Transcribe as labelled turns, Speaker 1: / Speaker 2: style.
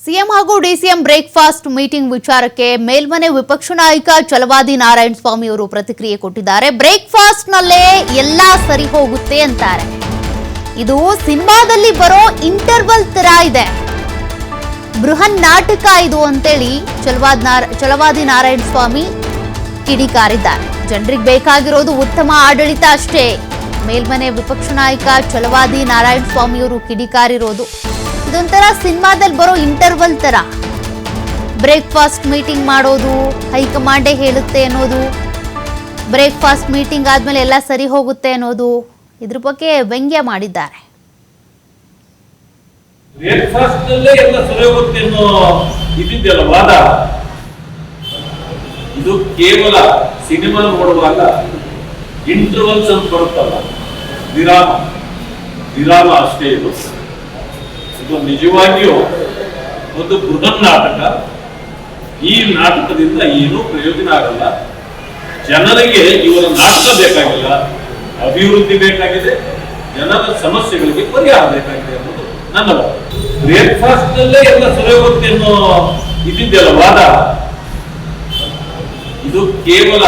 Speaker 1: CM ಹಾಗೂ DCM breakfast meeting ವಿಚಾರಕ್ಕೆ ಮೇಲ್ಮನೆ ವಿಪಕ್ಷ ನಾಯಕ ಛಲವಾದಿ ನಾರಾಯಣ ಸ್ವಾಮಿ ಅವರು ಪ್ರತಿಕ್ರಿಯೆ ಕೊಟ್ಟಿದ್ದಾರೆ. ಬ್ರೇಕ್ಫಾಸ್ಟ್ ನಲ್ಲೇ ಎಲ್ಲ ಸರಿ ಹೋಗುತ್ತೆ ಅಂತಾರೆ. ಇದು ಸಿನಿಮಾದಲ್ಲಿ ಬರೋ ಇಂಟರ್ವಲ್ ತರ ಇದೆ, ಬೃಹನ್ ನಾಟಕ ಇದು ಅಂತೇಳಿ ಛಲವಾದಿ ನಾರಾಯಣ ಸ್ವಾಮಿ ಕಿಡಿಕಾರಿದ್ದಾರೆ. ಜನರಿಗೆ ಬೇಕಾಗಿರೋದು ಉತ್ತಮ ಆಡಳಿತ ಅಷ್ಟೇ. ಮೇಲ್ಮನೆ ವಿಪಕ್ಷ ನಾಯಕ ಛಲವಾದಿ ನಾರಾಯಣ ಸ್ವಾಮಿ ಅವರು ಕಿಡಿಕಾರಿರೋದು ಇದೊಂಥರ ಸಿನಿಮಾದಲ್ಲಿ ಬರೋ ಇಂಟರ್ವಲ್ ತರ. ಬ್ರೇಕ್ಫಾಸ್ಟ್ ಮೀಟಿಂಗ್ ಮಾಡೋದು ಹೈಕಮಾಂಡೇ ಹೇಳುತ್ತೆ ಅನ್ನೋದು, ಬ್ರೇಕ್ಫಾಸ್ಟ್ ಮೀಟಿಂಗ್ ಆದ್ಮೇಲೆ ಎಲ್ಲ ಸರಿ ಹೋಗುತ್ತೆ ಅನ್ನೋದು, ಇದ್ರ ಬಗ್ಗೆ ವ್ಯಂಗ್ಯ ಮಾಡಿದ್ದಾರೆ.
Speaker 2: ಬ್ರೇಕ್ಫಾಸ್ಟ್ ನಲ್ಲೇ ಎಲ್ಲ ಸರಿ ಹೋಗುತ್ತೆ ಅನ್ನೋ ಇದಿದೆಯಲ್ಲ ವಾದ, ಇದು ಕೇವಲ ಸಿನಿಮಾ ನೋಡುವಾಗ ಇಂಟರ್ವಲ್ಸ್ ಅಂತ ಬರುತ್ತಲ್ಲ, ವಿರಾಮ ಅಷ್ಟೇ. ಇದು ನಿಜವಾಗಿಯೂ ಒಂದು ಬೃಹನ್ ನಾಟಕ. ಈ ನಾಟಕದಿಂದ ಏನೂ ಪ್ರಯೋಜನ ಆಗಲ್ಲ. ಜನರಿಗೆ ಇವರ ನಾಟಕ ಬೇಕಾಗಿಲ್ಲ, ಅಭಿವೃದ್ಧಿ ಬೇಕಾಗಿದೆ, ಜನರ ಸಮಸ್ಯೆಗಳಿಗೆ ಪರಿಹಾರ ಬೇಕಾಗಿದೆ ಅನ್ನೋದು ನನ್ನ ವಾದ. ಬ್ರೇಕ್ಫಾಸ್ಟ್ ನಲ್ಲೇ ಎಲ್ಲ ಸರಿ ಹೋಗುತ್ತೆ ಅನ್ನೋ ಇದಿದೆಯಲ್ಲ ವಾದ, ಇದು ಕೇವಲ